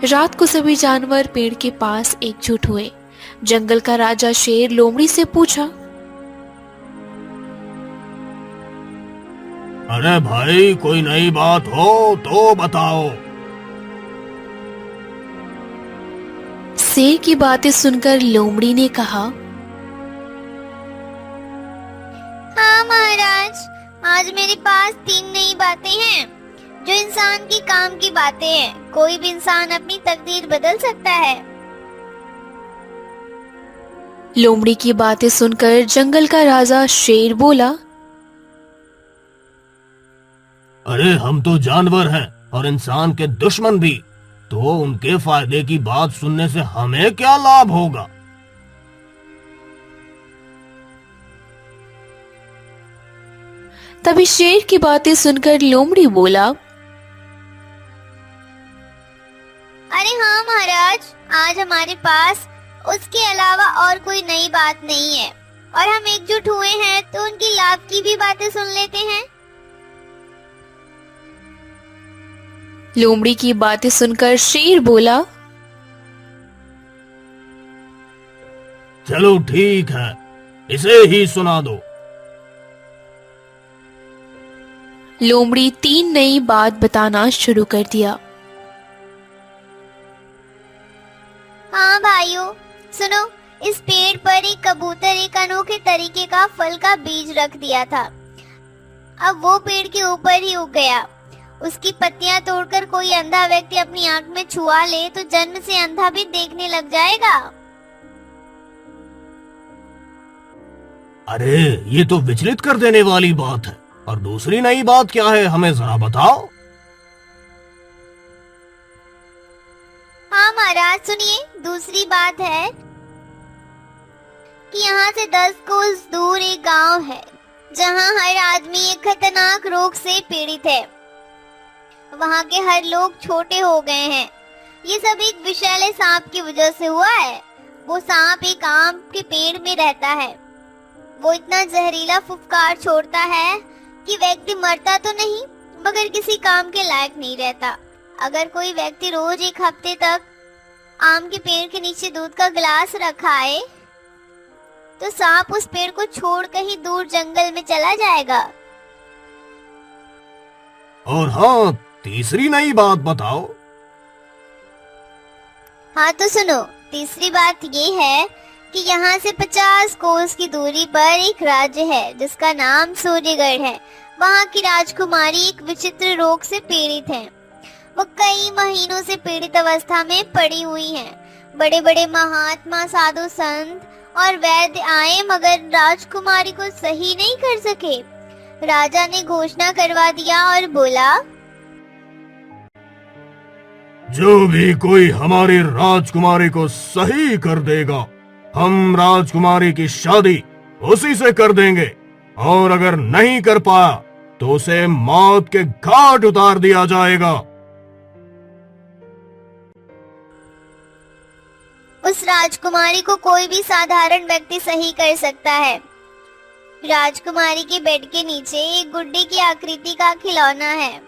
रात को सभी जानवर पेड़ के पास एकजुट हुए। जंगल का राजा शेर लोमड़ी से पूछा, अरे भाई, कोई नई बात हो तो बताओ। शेर की बातें सुनकर लोमड़ी ने कहा, हाँ महाराज, आज मेरे पास 3 नई बातें हैं जो इंसान की काम की बातें हैं। कोई भी इंसान अपनी तकदीर बदल सकता है। लोमड़ी की बातें सुनकर जंगल का राजा शेर बोला, अरे हम तो जानवर हैं और इंसान के दुश्मन भी, तो उनके फायदे की बात सुनने से हमें क्या लाभ होगा। तभी शेर की बातें सुनकर लोमड़ी बोला, अरे हाँ महाराज, आज हमारे पास उसके अलावा और कोई नई बात नहीं है और हम एकजुट हुए हैं तो उनकी लाभ की भी बातें सुन लेते हैं। लोमड़ी की बातें सुनकर शेर बोला, चलो ठीक है, इसे ही सुना दो। लोमड़ी 3 नई बात बताना शुरू कर दिया। हाँ भाइयों, सुनो, इस पेड़ पर एक कबूतर एक अनोखे तरीके का फल का बीज रख दिया था। अब वो पेड़ के ऊपर ही उग गया। उसकी पत्तियां तोड़कर कोई अंधा व्यक्ति अपनी आंख में छुआ ले तो जन्म से अंधा भी देखने लग जाएगा। अरे ये तो विचलित कर देने वाली बात है। और दूसरी नई बात क्या है, हमें जरा बताओ। हाँ महाराज, सुनिए, दूसरी बात है कि यहाँ से 10 कोस दूर एक गांव है जहाँ हर आदमी एक खतरनाक रोग से पीड़ित है। वहाँ के हर लोग छोटे हो गए हैं। ये सब एक विषैले सांप की वजह से हुआ है। वो सांप एक आम के पेड़ में रहता है। वो इतना जहरीला फुफकार छोड़ता है कि व्यक्ति मरता तो नहीं मगर किसी काम के लायक नहीं रहता। अगर कोई व्यक्ति रोज एक हफ्ते तक आम के पेड़ के नीचे दूध का गिलास रखाए तो सांप उस पेड़ को छोड़ कहीं दूर जंगल में चला जाएगा। और हाँ, तीसरी नई बात बताओ। हाँ तो सुनो, तीसरी बात ये है कि यहाँ से 50 कोस की दूरी पर एक राज्य है जिसका नाम सूर्यगढ़ है। वहाँ की राजकुमारी एक विचित्र रोग से पीड़ित है। वो कई महीनों से पीड़ित अवस्था में पड़ी हुई हैं। बड़े बड़े महात्मा, साधु संत और वैद्य आए मगर राजकुमारी को सही नहीं कर सके। राजा ने घोषणा करवा दिया और बोला, जो भी कोई हमारी राजकुमारी को सही कर देगा, हम राजकुमारी की शादी उसी से कर देंगे, और अगर नहीं कर पाया तो उसे मौत के घाट उतार दिया जाएगा। उस राजकुमारी को कोई भी साधारण व्यक्ति सही कर सकता है। राजकुमारी के बेड के नीचे एक गुड्डी की आकृति का खिलौना है।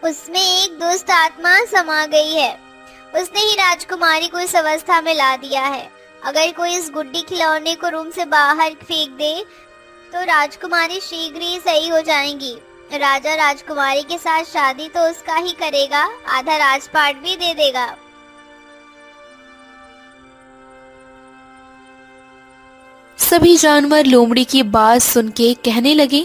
उसमें एक दुष्ट आत्मा समा गई है। उसने ही राजकुमारी को इस अवस्था में ला दिया है। अगर कोई इस गुड्डी खिलौने को रूम से बाहर फेंक दे तो राजकुमारी शीघ्र ही सही हो जाएंगी। राजा राजकुमारी के साथ शादी तो उसका ही करेगा, आधा राजपाट भी दे देगा। सभी जानवर लोमड़ी की बात सुन के कहने लगे,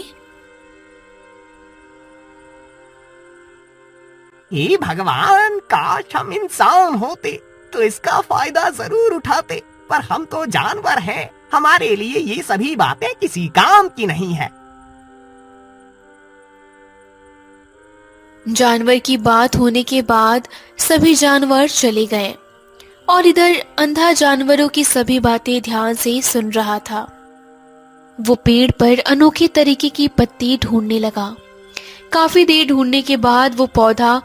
हे भगवान, काश हम इंसान होते तो इसका फायदा जरूर उठाते, पर हम तो जानवर हैं। हमारे लिए ये सभी बातें किसी काम की नहीं है। जानवर की बात होने के बाद सभी जानवर चले गए और इधर अंधा जानवरों की सभी बातें ध्यान से सुन रहा था। वो पेड़ पर अनोखे तरीके की पत्ती ढूंढने लगा। काफी देर ढूंढने के बाद वो पौधा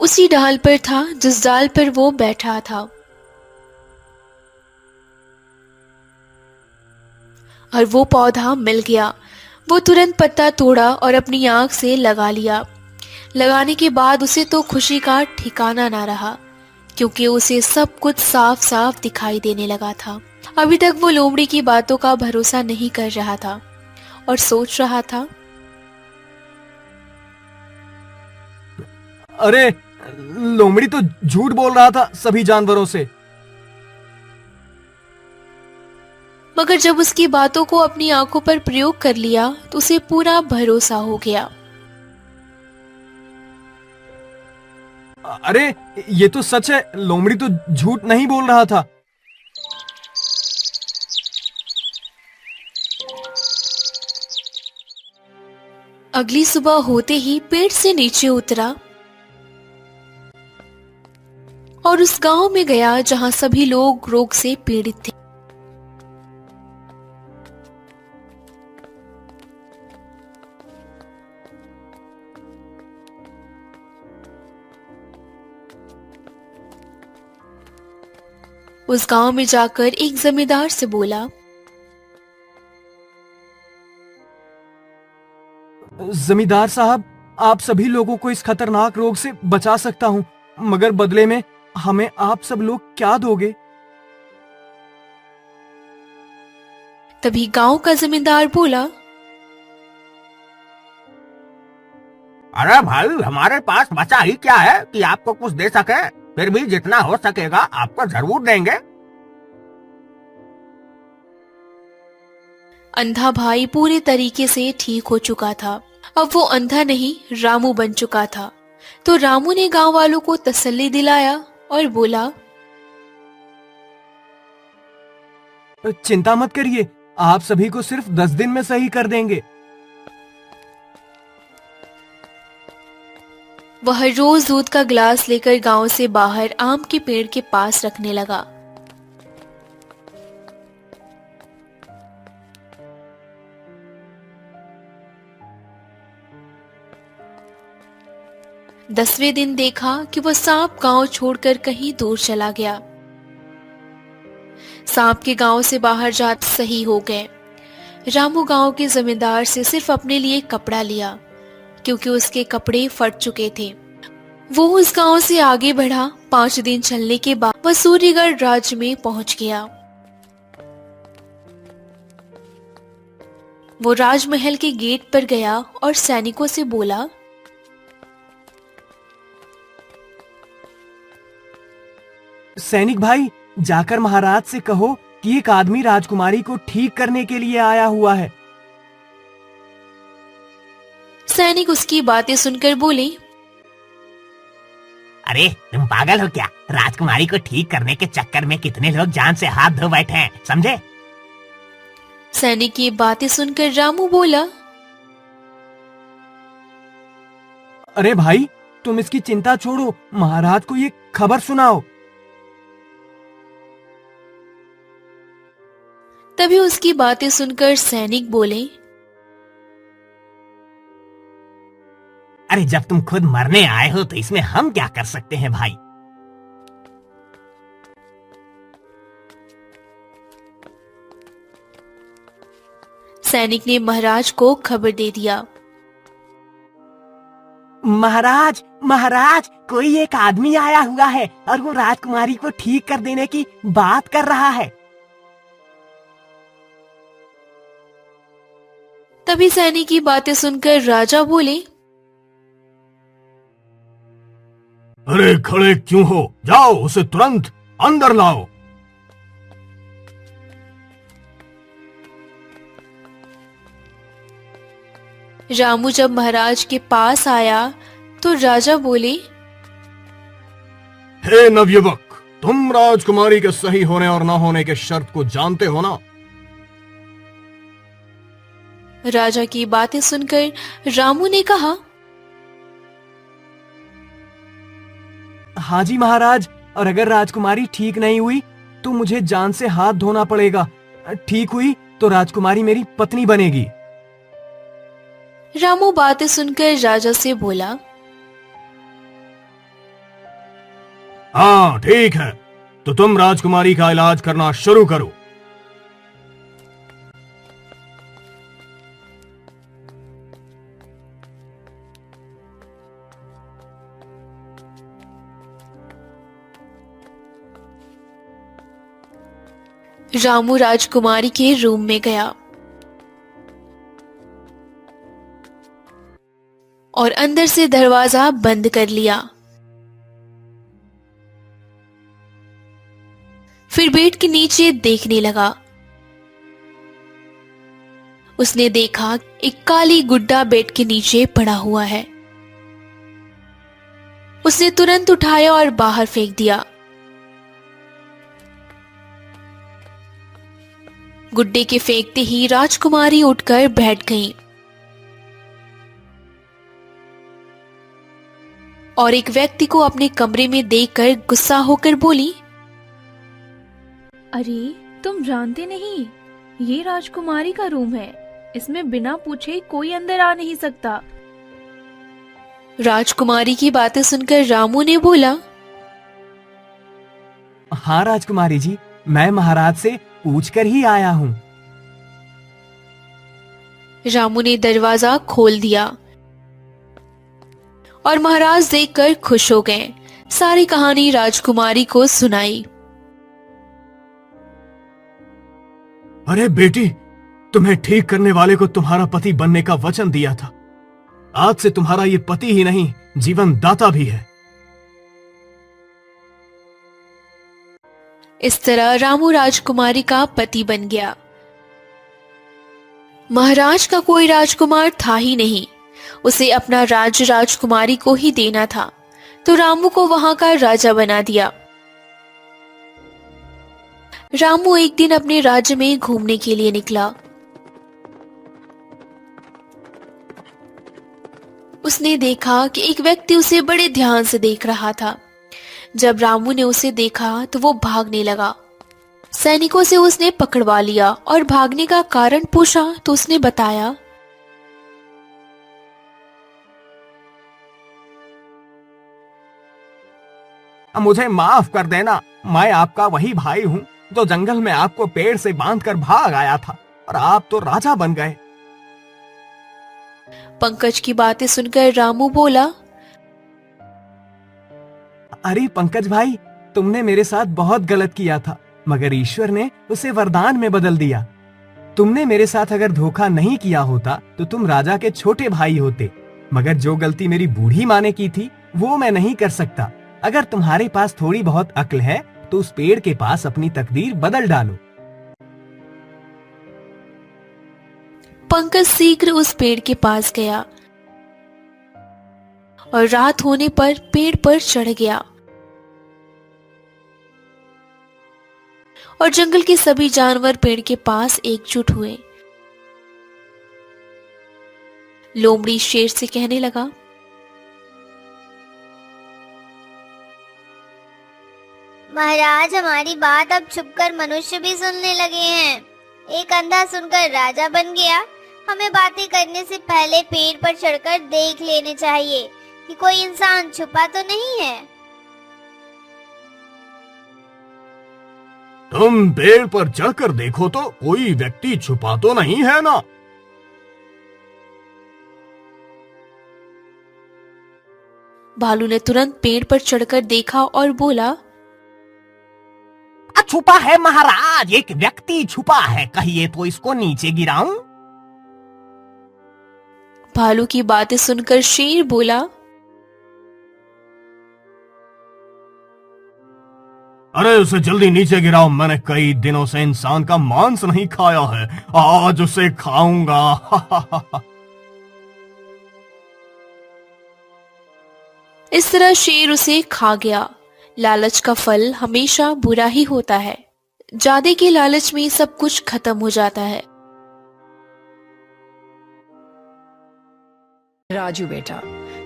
उसी डाल पर था जिस डाल पर वो बैठा था, और वो पौधा मिल गया। वो तुरंत पत्ता तोड़ा और अपनी आंख से लगा लिया। लगाने के बाद उसे तो खुशी का ठिकाना ना रहा। क्योंकि उसे सब कुछ साफ साफ दिखाई देने लगा था। अभी तक वो लोमड़ी की बातों का भरोसा नहीं कर रहा था और सोच रहा था, अरे, लोमड़ी तो झूठ बोल रहा था सभी जानवरों से। मगर जब उसकी बातों को अपनी आंखों पर प्रयोग कर लिया तो उसे पूरा भरोसा हो गया। अरे, ये तो सच है, लोमड़ी तो झूठ नहीं बोल रहा था। अगली सुबह होते ही पेड़ से नीचे उतरा और उस गांव में गया जहां सभी लोग रोग से पीड़ित थे। उस गांव में जाकर एक जमींदार से बोला, जमींदार साहब, आप सभी लोगों को इस खतरनाक रोग से बचा सकता हूँ, मगर बदले में हमें आप सब लोग क्या दोगे? तभी गांव का जमींदार बोला, अरे भाई, हमारे पास बचा ही क्या है कि आपको कुछ दे सके। फिर भी जितना हो सकेगा आपको जरूर देंगे। अंधा भाई पूरे तरीके से ठीक हो चुका था। अब वो अंधा नहीं, रामू बन चुका था। तो रामू ने गांव वालों को तसल्ली दिलाया और बोला, चिंता मत करिए, आप सभी को सिर्फ 10 दिन में सही कर देंगे। वह रोज दूध का गिलास लेकर गांव से बाहर आम के पेड़ के पास रखने लगा। दसवें दिन देखा कि वह सांप गांव छोड़कर कहीं दूर चला गया। सांप के गांव से बाहर जाते सही हो गए। रामू गांव के जमींदार से सिर्फ अपने लिए कपड़ा लिया, क्योंकि उसके कपड़े फट चुके थे। वो उस गांव से आगे बढ़ा। 5 दिन चलने के बाद वह सूर्यगढ़ राज्य में पहुंच गया। वो राजमहल के गेट पर गया और सैनिकों से बोला, सैनिक भाई, जाकर महाराज से कहो कि एक आदमी राजकुमारी को ठीक करने के लिए आया हुआ है। सैनिक उसकी बातें सुनकर बोले, अरे तुम पागल हो क्या? राजकुमारी को ठीक करने के चक्कर में कितने लोग जान से हाथ धो बैठे हैं, समझे? सैनिक की बातें सुनकर रामू बोला, अरे भाई, तुम इसकी चिंता छोड़ो, महाराज को ये खबर सुनाओ। तभी उसकी बातें सुनकर सैनिक बोले, अरे जब तुम खुद मरने आए हो तो इसमें हम क्या कर सकते हैं भाई? सैनिक ने महाराज को खबर दे दिया। महाराज, महाराज, कोई एक आदमी आया हुआ है और वो राजकुमारी को ठीक कर देने की बात कर रहा है। तभी सैनिक की बातें सुनकर राजा बोले, अरे खड़े क्यों हो? जाओ, उसे तुरंत अंदर लाओ। रामू जब महाराज के पास आया तो राजा बोले, हे नवयुवक, तुम राजकुमारी के सही होने और न होने के शर्त को जानते हो ना? राजा की बातें सुनकर रामू ने कहा, हाँ जी महाराज, और अगर राजकुमारी ठीक नहीं हुई तो मुझे जान से हाथ धोना पड़ेगा। ठीक हुई तो राजकुमारी मेरी पत्नी बनेगी। रामू बातें सुनकर राजा से बोला, हाँ ठीक है, तो तुम राजकुमारी का इलाज करना शुरू करो। रामू राजकुमारी के रूम में गया और अंदर से दरवाजा बंद कर लिया। फिर बेड के नीचे देखने लगा। उसने देखा एक काली गुड्डा बेड के नीचे पड़ा हुआ है। उसने तुरंत उठाया और बाहर फेंक दिया। गुड्डे के फेंकते ही राजकुमारी उठकर बैठ गईं और एक व्यक्ति को अपने कमरे में देखकर गुस्सा होकर बोली, अरे तुम जानते नहीं, ये राजकुमारी का रूम है, इसमें बिना पूछे कोई अंदर आ नहीं सकता। राजकुमारी की बातें सुनकर रामू ने बोला, हाँ राजकुमारी जी, मैं महाराज से पूछकर ही आया हूँ। रामू ने दरवाजा खोल दिया और महाराज देखकर खुश हो गए। सारी कहानी राजकुमारी को सुनाई। अरे बेटी, तुम्हें ठीक करने वाले को तुम्हारा पति बनने का वचन दिया था। आज से तुम्हारा ये पति ही नहीं, जीवन दाता भी है। इस तरह रामू राजकुमारी का पति बन गया। महाराज का कोई राजकुमार था ही नहीं, उसे अपना राज्य राजकुमारी को ही देना था, तो रामू को वहां का राजा बना दिया। रामू एक दिन अपने राज्य में घूमने के लिए निकला। उसने देखा कि एक व्यक्ति उसे बड़े ध्यान से देख रहा था। जब रामू ने उसे देखा तो वो भागने लगा। सैनिकों से उसने पकड़वा लिया और भागने का कारण पूछा तो उसने बताया, मुझे माफ कर देना, मैं आपका वही भाई हूँ जो जंगल में आपको पेड़ से बांधकर भाग आया था और आप तो राजा बन गए। पंकज की बातें सुनकर रामू बोला, अरे पंकज भाई, तुमने मेरे साथ बहुत गलत किया था, मगर ईश्वर ने उसे वरदान में बदल दिया। तुमने मेरे साथ अगर धोखा नहीं किया होता तो तुम राजा के छोटे भाई होते, मगर जो गलती मेरी बूढ़ी माँ ने की थी वो मैं नहीं कर सकता। अगर तुम्हारे पास थोड़ी बहुत अक्ल है तो उस पेड़ के पास अपनी तकदीर बदल डालो। पंकज शीघ्र उस पेड़ के पास गया और रात होने पर पेड़ पर चढ़ गया और जंगल के सभी जानवर पेड़ के पास एकजुट हुए। लोमड़ी शेर से कहने लगा, महाराज, हमारी बात अब छुपकर मनुष्य भी सुनने लगे हैं। एक अंधा सुनकर राजा बन गया। हमें बातें करने से पहले पेड़ पर चढ़कर देख लेने चाहिए कि कोई इंसान छुपा तो नहीं है। तुम पेड़ पर चढ़कर देखो तो कोई व्यक्ति छुपा तो नहीं है ना। भालू ने तुरंत पेड़ पर चढ़कर देखा और बोला, छुपा है महाराज, एक व्यक्ति छुपा है, कहिए तो इसको नीचे गिराऊं। भालू की बातें सुनकर शेर बोला, अरे उसे जल्दी नीचे गिराओ, मैंने कई दिनों से इंसान का मांस नहीं खाया है, आज उसे खाऊंगा। इस तरह शेर उसे खा गया। लालच का फल हमेशा बुरा ही होता है। ज्यादा के लालच में सब कुछ खत्म हो जाता है। राजू बेटा,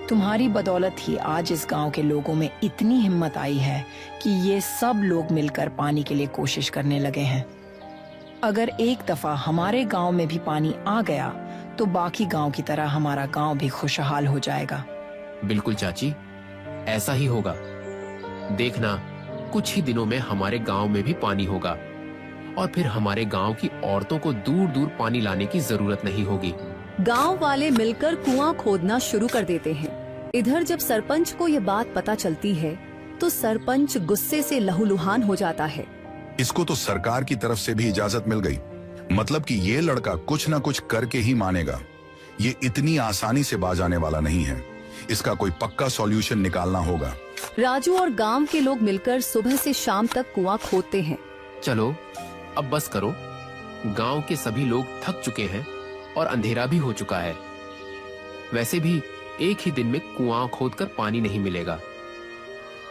तुम्हारी बदौलत ही आज इस गांव के लोगों में इतनी हिम्मत आई है कि ये सब लोग मिलकर पानी के लिए कोशिश करने लगे हैं। अगर एक दफा हमारे गांव में भी पानी आ गया तो बाकी गांव की तरह हमारा गांव भी खुशहाल हो जाएगा। बिल्कुल चाची, ऐसा ही होगा। देखना, कुछ ही दिनों में हमारे गांव में भी पानी होगा और फिर हमारे गांव की औरतों को दूर दूर पानी लाने की जरूरत नहीं होगी। गांव वाले मिलकर कुआं खोदना शुरू कर देते हैं। इधर जब सरपंच को ये बात पता चलती है तो सरपंच गुस्से से लहूलुहान हो जाता है। इसको तो सरकार की तरफ से भी इजाजत मिल गई, मतलब कि ये लड़का कुछ ना कुछ करके ही मानेगा। ये इतनी आसानी से बाज आने वाला नहीं है, इसका कोई पक्का सॉल्यूशन निकालना होगा। राजू और गांव के लोग मिलकर सुबह से शाम तक कुआं खोदते हैं। चलो अब बस करो, गांव के सभी लोग थक चुके हैं और अंधेरा भी हो चुका है। वैसे भी एक ही दिन में कुआं खोदकर पानी नहीं मिलेगा,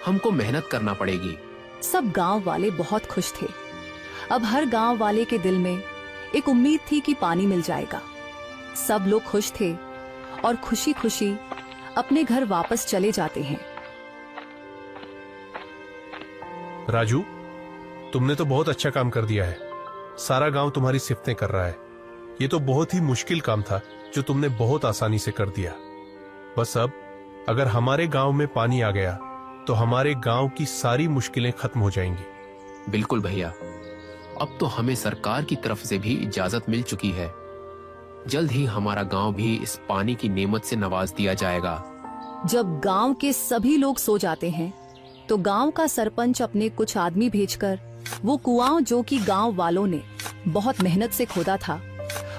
हमको मेहनत करना पड़ेगी। सब गांव वाले बहुत खुश थे। अब हर गांव वाले के दिल में एक उम्मीद थी कि पानी मिल जाएगा। सब लोग खुश थे और खुशी खुशी अपने घर वापस चले जाते हैं। राजू, तुमने तो बहुत अच्छा काम कर दिया है। सारा गांव तुम्हारी सिफतें कर रहा है। ये तो बहुत ही मुश्किल काम था जो तुमने बहुत आसानी से कर दिया। बस अब अगर हमारे गांव में पानी आ गया तो हमारे गांव की सारी मुश्किलें खत्म हो जाएंगी। बिल्कुल भैया, अब तो हमें सरकार की तरफ से भी इजाजत मिल चुकी है। जल्द ही हमारा गांव भी इस पानी की नेमत से नवाज दिया जाएगा। जब गांव के सभी लोग सो जाते हैं तो गांव का सरपंच अपने कुछ आदमी भेजकर वो कुआं जो कि गांव वालों ने बहुत मेहनत से खोदा था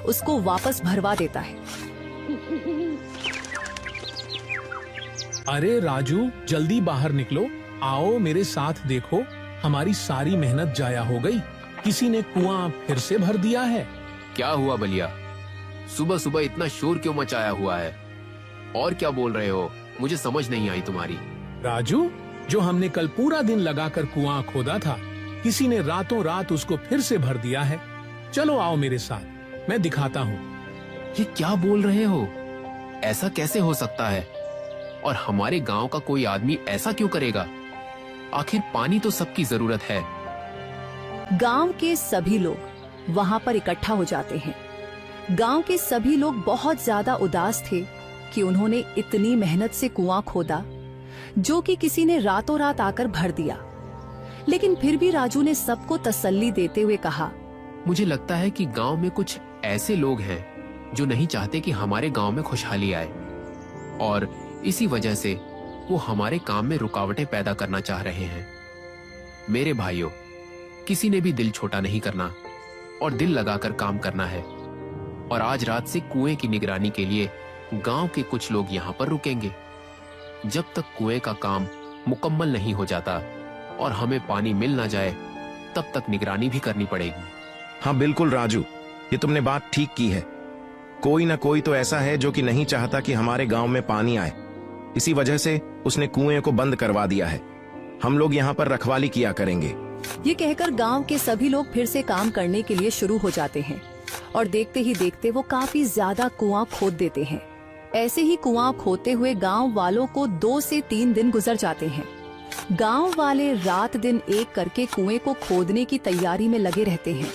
उसको वापस भरवा देता है। अरे राजू, जल्दी बाहर निकलो, आओ मेरे साथ देखो, हमारी सारी मेहनत जाया हो गई। किसी ने कुआं फिर से भर दिया है। क्या हुआ बलिया, सुबह सुबह इतना शोर क्यों मचाया हुआ है? और क्या बोल रहे हो? मुझे समझ नहीं आई तुम्हारी। राजू, जो हमने कल पूरा दिन लगाकर कुआं खोदा था, किसी ने रातों रात उसको फिर से भर दिया है। चलो आओ मेरे साथ, मैं दिखाता हूँ। ये क्या बोल रहे हो? ऐसा कैसे हो सकता है? और हमारे गांव का कोई आदमी ऐसा क्यों करेगा? आखिर पानी तो सबकी जरूरत है। गांव के सभी लोग वहां पर इकट्ठा हो जाते हैं। गांव के सभी लोग बहुत ज्यादा उदास थे कि उन्होंने इतनी मेहनत से कुआं खोदा जो कि किसी ने रातों रात आकर भर दिया। लेकिन फिर भी राजू ने सबको तसल्ली देते हुए कहा, मुझे लगता है कि गांव में कुछ ऐसे लोग हैं जो नहीं चाहते कि हमारे गांव में खुशहाली आए, और इसी वजह से वो हमारे काम में रुकावटें पैदा करना चाह रहे हैं। मेरे भाइयों, किसी ने भी दिल छोटा नहीं करना और दिल लगाकर काम करना है। और आज रात से कुएं की निगरानी के लिए गांव के कुछ लोग यहाँ पर रुकेंगे। जब तक कुएं का काम मुकम्मल नहीं हो जाता और हमें पानी मिल ना जाए, तब तक निगरानी भी करनी पड़ेगी। हाँ बिल्कुल राजू, ये तुमने बात ठीक की है। कोई ना कोई तो ऐसा है जो कि नहीं चाहता कि हमारे गांव में पानी आए। इसी वजह से उसने कुएं को बंद करवा दिया है। हम लोग यहाँ पर रखवाली किया करेंगे। ये कहकर गांव के सभी लोग फिर से काम करने के लिए शुरू हो जाते हैं और देखते ही देखते वो काफी ज्यादा कुआं खोद देते हैं। ऐसे ही कुआं खोदते हुए गांव वालों को 2 से 3 दिन गुजर जाते हैं। गांव वाले रात दिन एक करके कुएं को खोदने की तैयारी में लगे रहते हैं।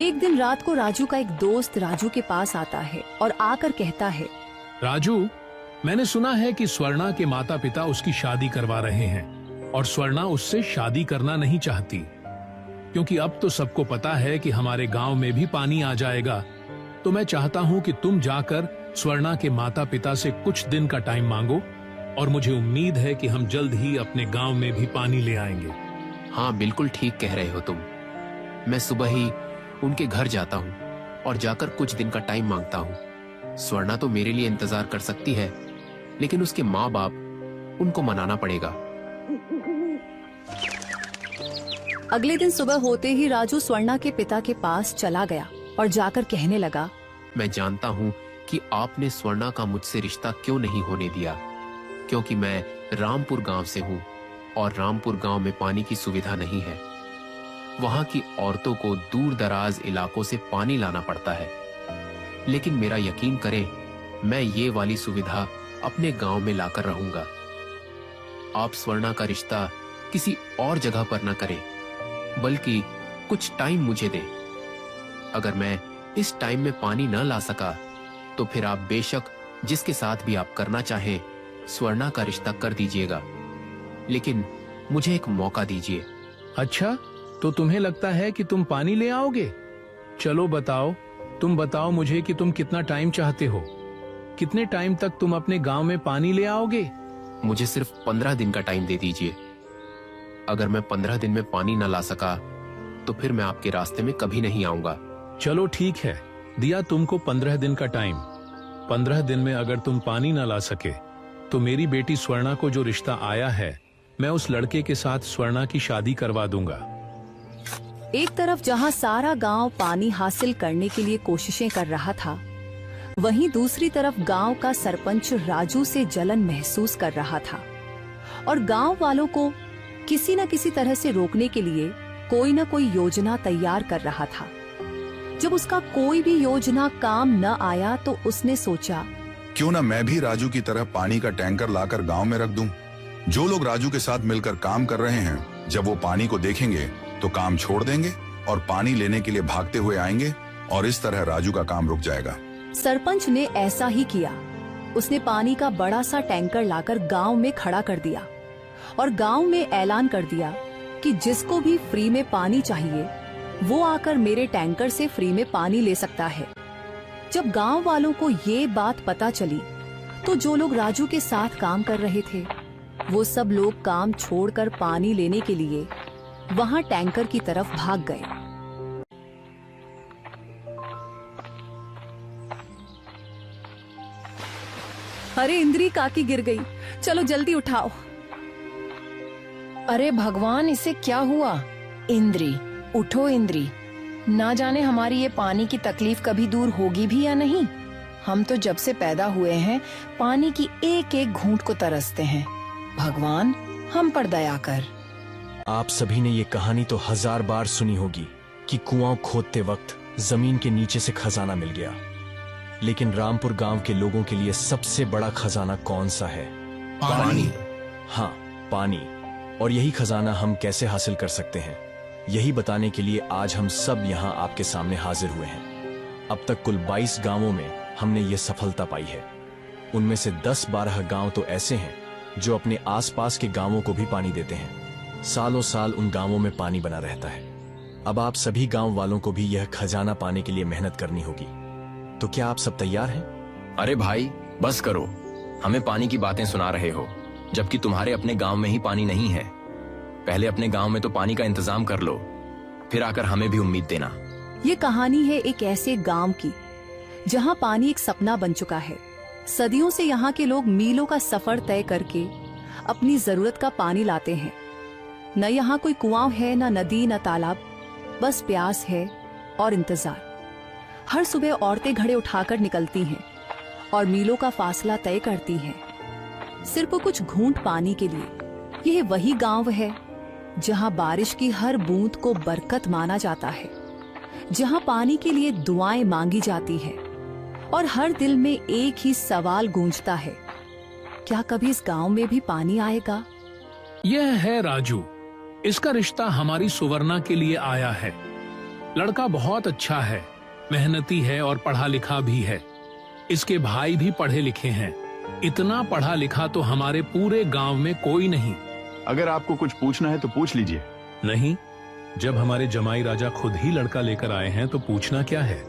एक दिन रात को राजू का एक दोस्त राजू के पास आता है और आकर कहता है, राजू, मैंने सुना है कि स्वर्णा के माता पिता उसकी शादी करवा रहे हैं और स्वर्णा उससे शादी करना नहीं चाहती, क्योंकि अब तो सबको पता है कि हमारे गांव में भी पानी आ जाएगा। तो मैं चाहता हूं कि तुम जाकर स्वर्णा के माता पिता से कुछ दिन का टाइम मांगो, और मुझे उम्मीद है कि हम जल्द ही अपने गांव में भी पानी ले आएंगे। हाँ, बिल्कुल ठीक कह रहे हो तुम। मैं सुबह ही उनके घर जाता हूँ और जाकर कुछ दिन का टाइम मांगता हूँ। स्वर्णा तो मेरे लिए इंतजार कर सकती है, लेकिन उसके माँ बाप, उनको मनाना पड़ेगा। अगले दिन सुबह होते ही राजू स्वर्णा के पिता के पास चला गया और जाकर कहने लगा, मैं जानता हूँ कि आपने स्वर्णा का मुझसे रिश्ता क्यों नहीं होने दिया, क्योंकि मैं रामपुर गांव से हूँ और रामपुर गांव में पानी की सुविधा नहीं है। वहां की औरतों को दूर दराज इलाकों से पानी लाना पड़ता है। लेकिन मेरा यकीन करें, मैं ये वाली सुविधा अपने गांव में लाकर रहूंगा। आप स्वर्णा का रिश्ता किसी और जगह पर न करें, बल्कि कुछ टाइम मुझे दें। अगर मैं इस टाइम में पानी न ला सका, तो फिर आप बेशक जिसके साथ भी आप करना चाहें स्वर्णा का रिश्ता कर दीजिएगा, लेकिन मुझे एक मौका दीजिए। अच्छा, तो तुम्हें लगता है कि तुम पानी ले आओगे? चलो बताओ, तुम बताओ मुझे कि तुम कितना टाइम चाहते हो। कितने टाइम तक तुम अपने गांव में पानी ले आओगे? मुझे सिर्फ 15 दिन का टाइम दे दीजिए। अगर मैं 15 दिन में पानी न ला सका तो फिर मैं आपके रास्ते में कभी नहीं आऊंगा। चलो ठीक है, दिया तुमको 15 दिन का टाइम। 15 दिन में अगर तुम पानी न ला सके तो मेरी बेटी स्वर्णा को जो रिश्ता आया है, मैं उस लड़के के साथ स्वर्णा की शादी करवा दूंगा। एक तरफ जहां सारा गांव पानी हासिल करने के लिए कोशिशें कर रहा था, वहीं दूसरी तरफ गांव का सरपंच राजू से जलन महसूस कर रहा था और गांव वालों को किसी न किसी तरह से रोकने के लिए कोई न कोई योजना तैयार कर रहा था। जब उसका कोई भी योजना काम न आया तो उसने सोचा, क्यों ना मैं भी राजू की तरह पानी का टैंकर लाकर गांव में रख दूं। जो लोग राजू के साथ मिलकर काम कर रहे हैं, जब वो पानी को देखेंगे तो काम छोड़ देंगे और पानी लेने के लिए भागते हुए आएंगे और इस तरह राजू का काम रुक जाएगा। सरपंच ने ऐसा ही किया। उसने पानी का बड़ा सा टैंकर लाकर गांव में खड़ा कर दिया और गांव में ऐलान कर दिया कि जिसको भी फ्री में पानी चाहिए वो आकर मेरे टैंकर से फ्री में पानी ले सकता है। जब गांव वालों को ये बात पता चली तो जो लोग राजू के साथ काम कर रहे थे वो सब लोग काम छोड़कर पानी लेने के लिए वहां टैंकर की तरफ भाग गए। अरे इंद्री काकी गिर गई, चलो जल्दी उठाओ। अरे भगवान, इसे क्या हुआ? इंद्री, उठो इंद्री। ना जाने हमारी ये पानी की तकलीफ कभी दूर होगी भी या नहीं। हम तो जब से पैदा हुए हैं पानी की एक एक घूंट को तरसते हैं। भगवान, हम पर दया कर। आप सभी ने ये कहानी तो 1000 बार सुनी होगी कि कुआं खोदते वक्त जमीन के नीचे से खजाना मिल गया, लेकिन रामपुर गांव के लोगों के लिए सबसे बड़ा खजाना कौन सा है? पानी। हाँ, पानी। और यही खजाना हम कैसे हासिल कर सकते हैं, यही बताने के लिए आज हम सब यहाँ आपके सामने हाजिर हुए हैं। अब तक कुल 22 गांवों में हमने ये सफलता पाई है। उनमें से 10-12 गांव तो ऐसे हैं जो अपने आसपास के गांवों को भी पानी देते हैं। सालों साल उन गांवों में पानी बना रहता है। अब आप सभी गांव वालों को भी यह खजाना पाने के लिए मेहनत करनी होगी। तो क्या आप सब तैयार हैं? अरे भाई, बस करो, हमें पानी की बातें सुना रहे हो, जबकि तुम्हारे अपने गांव में ही पानी नहीं है। पहले अपने गांव में तो पानी का इंतजाम कर लो, फिर आकर हमें भी उम्मीद देना। ये कहानी है एक ऐसे गांव की जहां पानी एक सपना बन चुका है। सदियों से यहाँ के लोग मीलों का सफर तय करके अपनी जरूरत का पानी लाते हैं। न यहाँ कोई कुआं है, न नदी, न तालाब, बस प्यास है और इंतजार। हर सुबह औरतें घड़े उठाकर निकलती हैं और मीलों का फासला तय करती हैं, सिर्फ कुछ घूंट पानी के लिए। यह वही गांव है जहां बारिश की हर बूंद को बरकत माना जाता है, जहां पानी के लिए दुआएं मांगी जाती है और हर दिल में एक ही सवाल गूंजता है, क्या कभी इस गांव में भी पानी आएगा? यह है राजू। इसका रिश्ता हमारी सुवर्णा के लिए आया है। लड़का बहुत अच्छा है, मेहनती है और पढ़ा लिखा भी है। इसके भाई भी पढ़े लिखे हैं। इतना पढ़ा लिखा तो हमारे पूरे गांव में कोई नहीं। अगर आपको कुछ पूछना है तो पूछ लीजिए। नहीं, जब हमारे जमाई राजा खुद ही लड़का लेकर आए हैं तो पूछना क्या है।